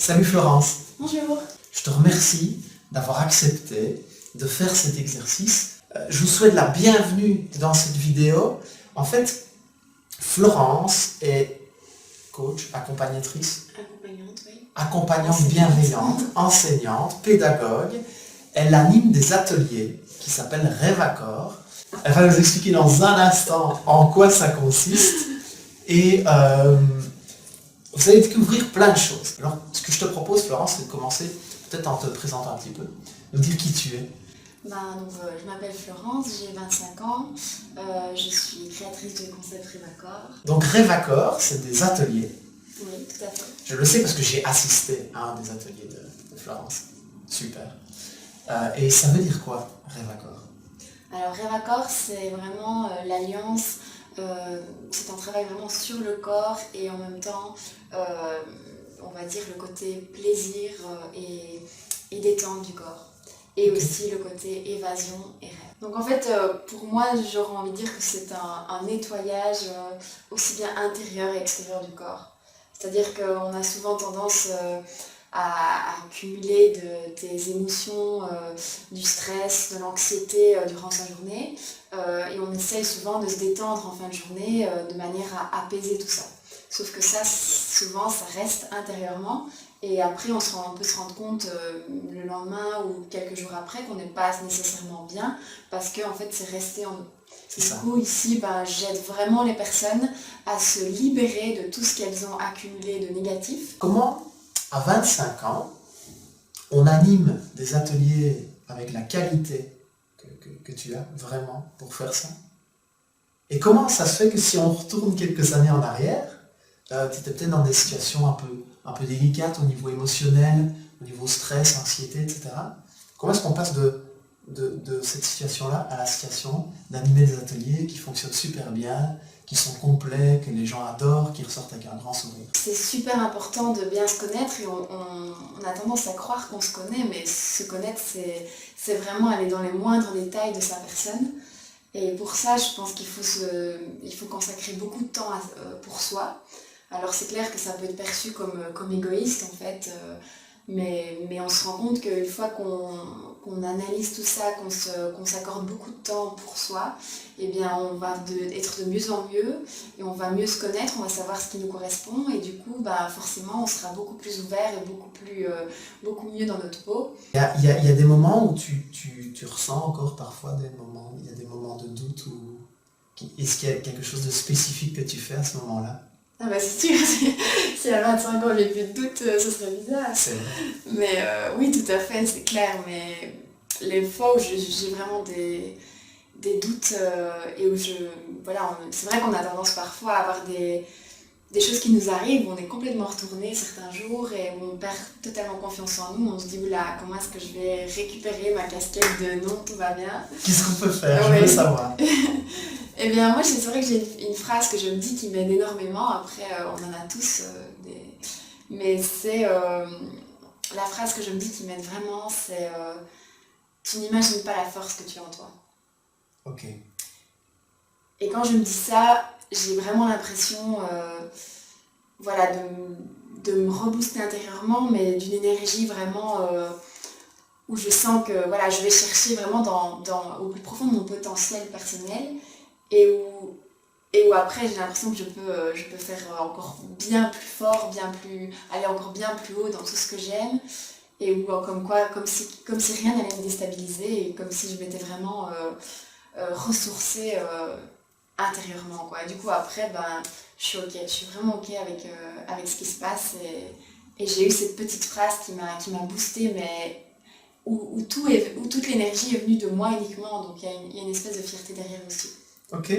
Salut Florence. Bonjour. Je te remercie d'avoir accepté de faire cet exercice. Je vous souhaite la bienvenue dans cette vidéo. En fait, Florence est coach, accompagnatrice, accompagnante bienveillante, enseignante, pédagogue. Elle anime des ateliers qui s'appellent Rêve à Corps. Elle va nous expliquer dans un instant en quoi ça consiste. Et vous allez découvrir plein de choses. Alors, ce que je te propose, Florence, c'est de commencer peut-être en te présentant un petit peu, nous dire qui tu es. Je m'appelle Florence, j'ai 25 ans, je suis créatrice du concept Rêve à Corps. Donc Rêve à Corps, c'est des ateliers. Oui, tout à fait. Je le sais parce que j'ai assisté à un des ateliers de Florence. Super. Et ça veut dire quoi, Rêve à Corps? Alors Rêve à Corps, c'est vraiment l'alliance, c'est un travail vraiment sur le corps et en même temps, on va dire le côté plaisir et détente du corps. Et aussi le côté évasion et rêve. Donc en fait, pour moi, j'aurais envie de dire que c'est un nettoyage aussi bien intérieur et extérieur du corps. C'est-à-dire qu'on a souvent tendance à accumuler des émotions, du stress, de l'anxiété durant sa journée. Et on essaye souvent de se détendre en fin de journée de manière à apaiser tout ça. Sauf que ça, souvent, ça reste intérieurement. Et après, on peut se rendre compte le lendemain ou quelques jours après qu'on n'est pas nécessairement bien parce que en fait, c'est resté en nous. Du coup, ici, j'aide vraiment les personnes à se libérer de tout ce qu'elles ont accumulé de négatif. Comment, à 25 ans, on anime des ateliers avec la qualité que tu as vraiment pour faire ça? Et comment ça se fait que si on retourne quelques années en arrière, tu étais peut-être dans des situations un peu délicates au niveau émotionnel, au niveau stress, anxiété, etc. Comment est-ce qu'on passe de cette situation-là à la situation d'animer des ateliers qui fonctionnent super bien, qui sont complets, que les gens adorent, qui ressortent avec un grand sourire? C'est super important de bien se connaître et on a tendance à croire qu'on se connaît, mais se connaître, c'est vraiment aller dans les moindres détails de sa personne. Et pour ça, je pense qu'il faut consacrer beaucoup de temps pour soi. Alors c'est clair que ça peut être perçu comme égoïste en fait, mais on se rend compte qu'une fois qu'on analyse tout ça, qu'on s'accorde beaucoup de temps pour soi, eh bien on va être de mieux en mieux et on va mieux se connaître, on va savoir ce qui nous correspond et du coup forcément on sera beaucoup plus ouvert et beaucoup mieux dans notre peau. Il y a des moments où tu ressens encore parfois il y a des moments de doute est-ce qu'il y a quelque chose de spécifique que tu fais à ce moment-là? Ah c'est sûr, si à 25 ans j'ai plus de doute, ce serait bizarre. C'est vrai. Mais oui, tout à fait, c'est clair, mais les fois où j'ai vraiment des doutes et où c'est vrai qu'on a tendance parfois à avoir des choses qui nous arrivent, où on est complètement retourné certains jours et où on perd totalement confiance en nous, on se dit oula, comment est-ce que je vais récupérer ma casquette de non, tout va bien. Qu'est-ce qu'on peut faire? Je veux savoir. Eh bien moi c'est vrai que j'ai une phrase que je me dis qui m'aide énormément, après on en a tous mais c'est la phrase que je me dis qui m'aide vraiment, c'est tu n'imagines pas la force que tu as en toi. Ok. Et quand je me dis ça, j'ai vraiment l'impression de me rebooster intérieurement, mais d'une énergie vraiment où je sens que je vais chercher vraiment au plus profond de mon potentiel personnel et où après j'ai l'impression que je peux faire encore bien plus fort, aller encore bien plus haut dans tout ce que j'aime et où comme si rien n'allait me déstabiliser et comme si je m'étais vraiment ressourcée intérieurement quoi. Et du coup après je suis ok, je suis vraiment ok avec ce qui se passe et j'ai eu cette petite phrase qui m'a boostée, mais où toute l'énergie est venue de moi uniquement, donc il y a une espèce de fierté derrière aussi. Ok,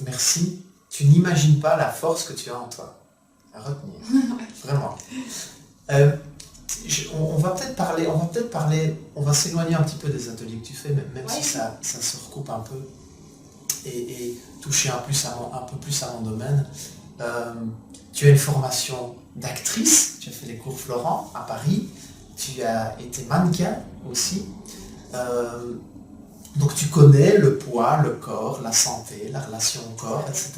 merci. Tu n'imagines pas la force que tu as en toi. À retenir. Vraiment. On va peut-être parler, on va s'éloigner un petit peu des ateliers que tu fais, même si ça se recoupe un peu et toucher un peu plus à mon domaine. Tu as une formation d'actrice, tu as fait les cours Florent à Paris, tu as été mannequin aussi. Donc tu connais le poids, le corps, la santé, la relation au corps, etc.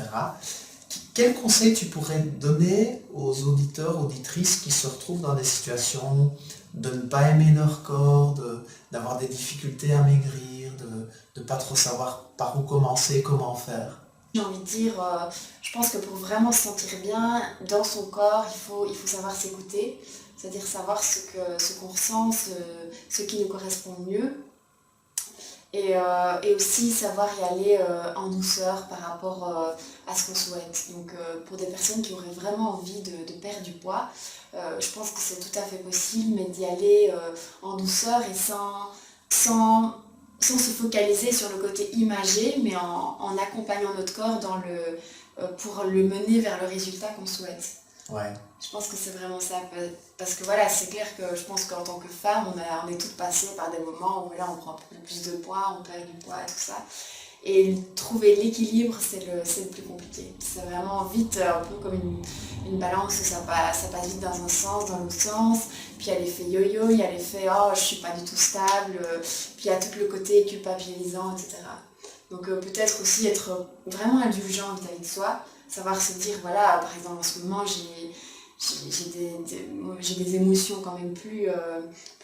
Quel conseil tu pourrais donner aux auditeurs, auditrices qui se retrouvent dans des situations de ne pas aimer leur corps, d'avoir des difficultés à maigrir, de ne pas trop savoir par où commencer, comment faire? J'ai envie de dire, je pense que pour vraiment se sentir bien dans son corps, il faut savoir s'écouter, c'est-à-dire savoir ce qu'on ressent, ce qui nous correspond le mieux. Et aussi savoir y aller en douceur par rapport à ce qu'on souhaite. Donc pour des personnes qui auraient vraiment envie de perdre du poids, je pense que c'est tout à fait possible, mais d'y aller en douceur et sans se focaliser sur le côté imagé, mais en accompagnant notre corps pour le mener vers le résultat qu'on souhaite. Ouais. Je pense que c'est vraiment ça, parce que voilà, c'est clair que je pense qu'en tant que femme, on est toutes passées par des moments où là, on prend plus de poids, on perd du poids et tout ça. Et trouver l'équilibre, c'est le plus compliqué. C'est vraiment vite, un peu comme une balance, ça passe vite dans un sens, dans l'autre sens. Puis il y a l'effet yo-yo, il y a l'effet oh, je suis pas du tout stable. Puis il y a tout le côté culpabilisant, etc. Donc peut-être aussi être vraiment indulgent vis-à-vis de soi, savoir se dire, voilà, par exemple en ce moment j'ai des émotions quand même plus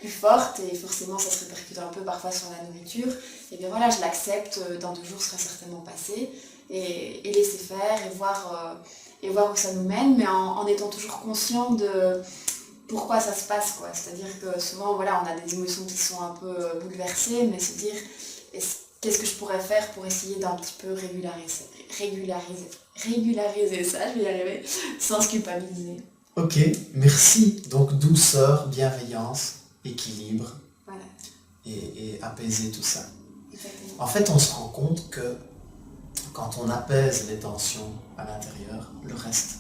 fortes et forcément ça se répercute un peu parfois sur la nourriture. Et bien voilà, je l'accepte, dans 2 jours ça sera certainement passé et laisser faire et voir où ça nous mène, mais en étant toujours conscient de pourquoi ça se passe, quoi. C'est-à-dire que souvent voilà, on a des émotions qui sont un peu bouleversées, mais se dire qu'est-ce que je pourrais faire pour essayer d'un petit peu régulariser ça, je vais y arriver, sans se culpabiliser. Ok, merci. Donc douceur, bienveillance, équilibre, Voilà, et apaiser tout ça. exactement. En fait, on se rend compte que quand on apaise les tensions à l'intérieur, le reste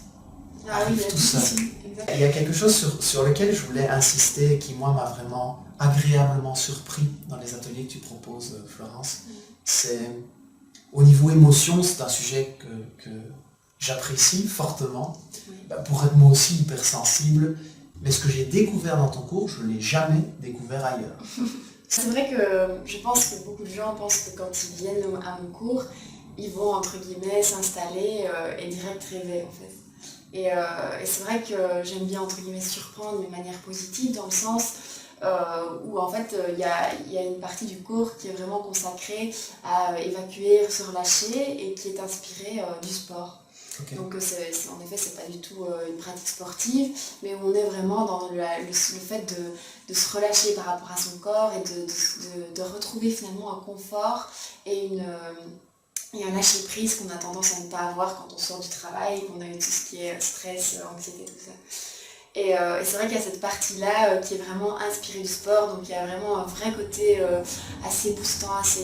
arrive tout seul. Exactement. Il y a quelque chose sur lequel je voulais insister, qui moi m'a vraiment agréablement surpris dans les ateliers que tu proposes, Florence. C'est au niveau émotion, c'est un sujet que j'apprécie fortement, Oui. pour être moi aussi hypersensible, mais ce que j'ai découvert dans ton cours, je ne l'ai jamais découvert ailleurs. C'est vrai que je pense que beaucoup de gens pensent que quand ils viennent à mon cours, ils vont entre guillemets s'installer et direct rêver en fait. Et c'est vrai que j'aime bien entre guillemets surprendre de manière positive dans le sens où en fait il y a une partie du cours qui est vraiment consacrée à évacuer, se relâcher et qui est inspirée du sport. Okay. Donc en effet c'est pas du tout une pratique sportive, mais où on est vraiment dans le fait de se relâcher par rapport à son corps et de retrouver finalement un confort et un lâcher prise qu'on a tendance à ne pas avoir quand on sort du travail, qu'on a eu tout ce qui est stress, anxiété, tout ça. Et c'est vrai qu'il y a cette partie-là qui est vraiment inspirée du sport, donc il y a vraiment un vrai côté assez boostant, assez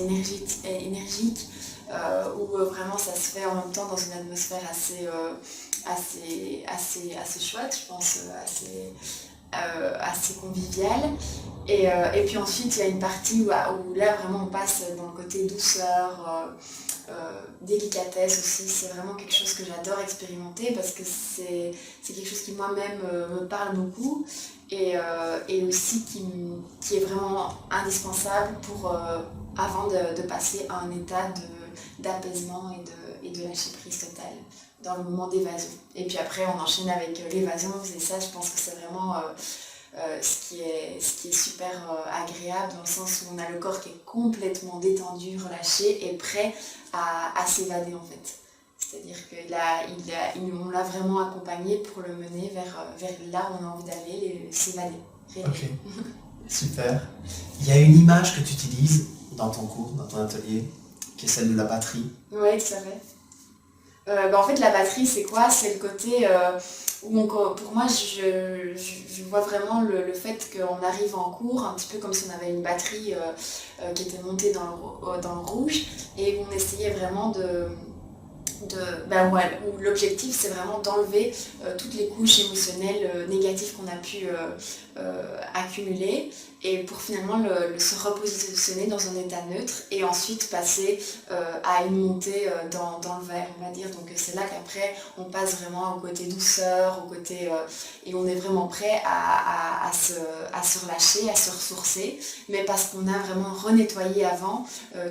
énergique où vraiment ça se fait en même temps dans une atmosphère assez chouette, je pense, assez conviviale. Et puis ensuite il y a une partie où là vraiment on passe dans le côté douceur, délicatesse aussi. C'est vraiment quelque chose que j'adore expérimenter parce que c'est quelque chose qui moi-même me parle beaucoup et aussi qui est vraiment indispensable avant de passer à un état d'apaisement et de lâcher prise totale dans le moment d'évasion. Et puis après on enchaîne avec l'évasion, et ça je pense que c'est vraiment ce qui est super agréable dans le sens où on a le corps qui est complètement détendu, relâché et prêt à s'évader en fait. C'est-à-dire qu'on l'a vraiment accompagné pour le mener vers là où on a envie d'aller, s'évader. Ok, super. Il y a une image que tu utilises dans ton cours, dans ton atelier, qui est celle de la batterie. Oui, tout à fait. En fait, la batterie, c'est quoi? C'est le côté où pour moi, je vois vraiment le fait qu'on arrive en cours, un petit peu comme si on avait une batterie qui était montée dans le rouge, et où on essayait vraiment où l'objectif, c'est vraiment d'enlever toutes les couches émotionnelles négatives qu'on a pu accumuler, et pour finalement se repositionner dans un état neutre et ensuite passer à une montée dans le vert, on va dire. Donc c'est là qu'après on passe vraiment au côté douceur, et on est vraiment prêt à se relâcher, à se ressourcer, mais parce qu'on a vraiment renettoyé avant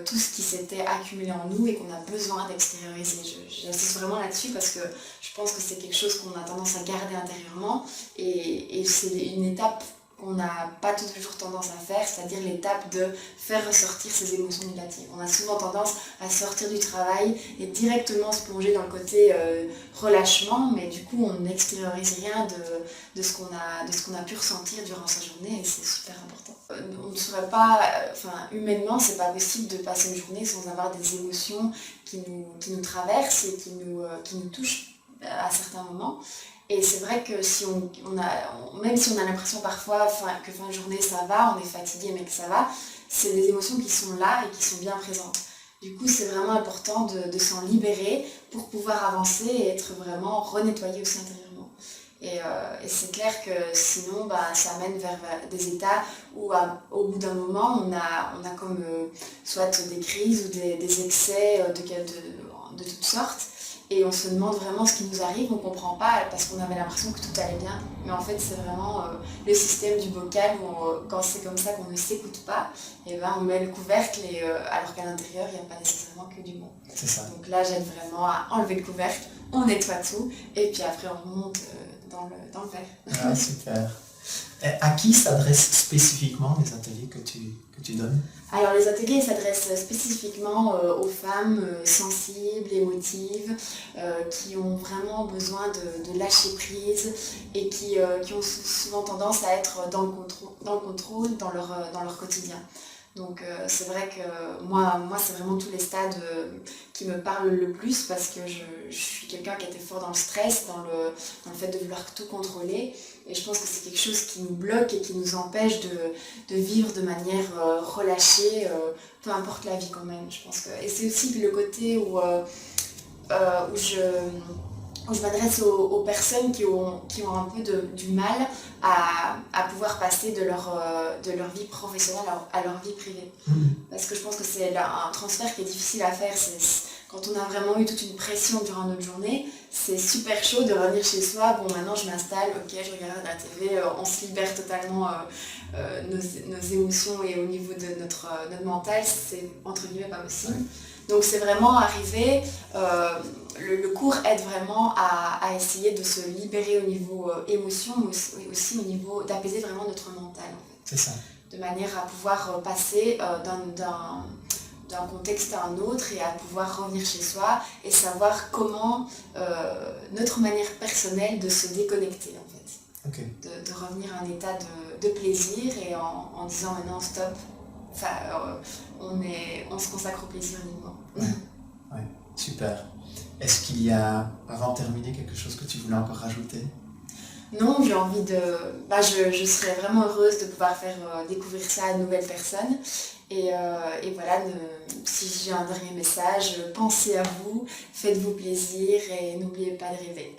tout ce qui s'était accumulé en nous et qu'on a besoin d'extérioriser. j'insiste vraiment là-dessus parce que je pense que c'est quelque chose qu'on a tendance à garder intérieurement et c'est une étape qu'on n'a pas toujours tendance à faire, c'est-à-dire l'étape de faire ressortir ses émotions négatives. On a souvent tendance à sortir du travail et directement se plonger dans le côté relâchement, mais du coup on n'extériorise rien de ce qu'on a pu ressentir durant sa journée et c'est super important. On ne saurait pas, humainement c'est pas possible de passer une journée sans avoir des émotions qui nous traversent et qui nous touchent à certains moments. Et c'est vrai que même si on a l'impression parfois que fin de journée ça va, on est fatigué mais que ça va, c'est des émotions qui sont là et qui sont bien présentes. Du coup c'est vraiment important de s'en libérer pour pouvoir avancer et être vraiment renettoyé aussi intérieurement. Et c'est clair que sinon ça amène vers des états où au bout d'un moment on a comme soit des crises ou des excès de toutes sortes. Et on se demande vraiment ce qui nous arrive, on ne comprend pas parce qu'on avait l'impression que tout allait bien. Mais en fait, c'est vraiment le système du bocal où quand c'est comme ça qu'on ne s'écoute pas, et on met le couvercle alors qu'à l'intérieur, il n'y a pas nécessairement que du bon. C'est ça. Donc là, j'aide vraiment à enlever le couvercle, on nettoie tout et puis après on remonte dans le verre. Ah, super. Et à qui s'adressent spécifiquement les ateliers que tu donnes? Alors les ateliers s'adressent spécifiquement aux femmes sensibles, émotives, qui ont vraiment besoin de lâcher prise et qui ont souvent tendance à être dans le contrôle dans leur quotidien. Donc c'est vrai que moi c'est vraiment tous les stades qui me parlent le plus parce que je suis quelqu'un qui était fort dans le stress, dans le fait de vouloir tout contrôler et je pense que c'est quelque chose qui nous bloque et qui nous empêche de vivre de manière relâchée, peu importe la vie quand même. Je pense et c'est aussi le côté où je m'adresse aux personnes qui ont un peu du mal à pouvoir passer de leur vie professionnelle à leur vie privée. Parce que je pense que c'est un transfert qui est difficile à faire. Quand on a vraiment eu toute une pression durant notre journée, c'est super chaud de revenir chez soi. Bon, maintenant je m'installe, ok, je regarde la TV, on se libère totalement nos émotions et au niveau de notre mental, c'est entre guillemets pas possible. Donc c'est vraiment arrivé, le cours aide vraiment à essayer de se libérer au niveau émotion, mais aussi au niveau d'apaiser vraiment notre mental. En fait. C'est ça. De manière à pouvoir passer d'un contexte à un autre et à pouvoir revenir chez soi et savoir comment notre manière personnelle de se déconnecter en fait. Okay. De revenir à un état de plaisir et en disant maintenant stop. On se consacre au plaisir uniquement. Ouais, super. Est-ce qu'il y a, avant de terminer, quelque chose que tu voulais encore rajouter? Non, j'ai envie je serais vraiment heureuse de pouvoir faire découvrir ça à de nouvelles personnes. Et voilà, si j'ai un dernier message, pensez à vous, faites-vous plaisir et n'oubliez pas de rêver.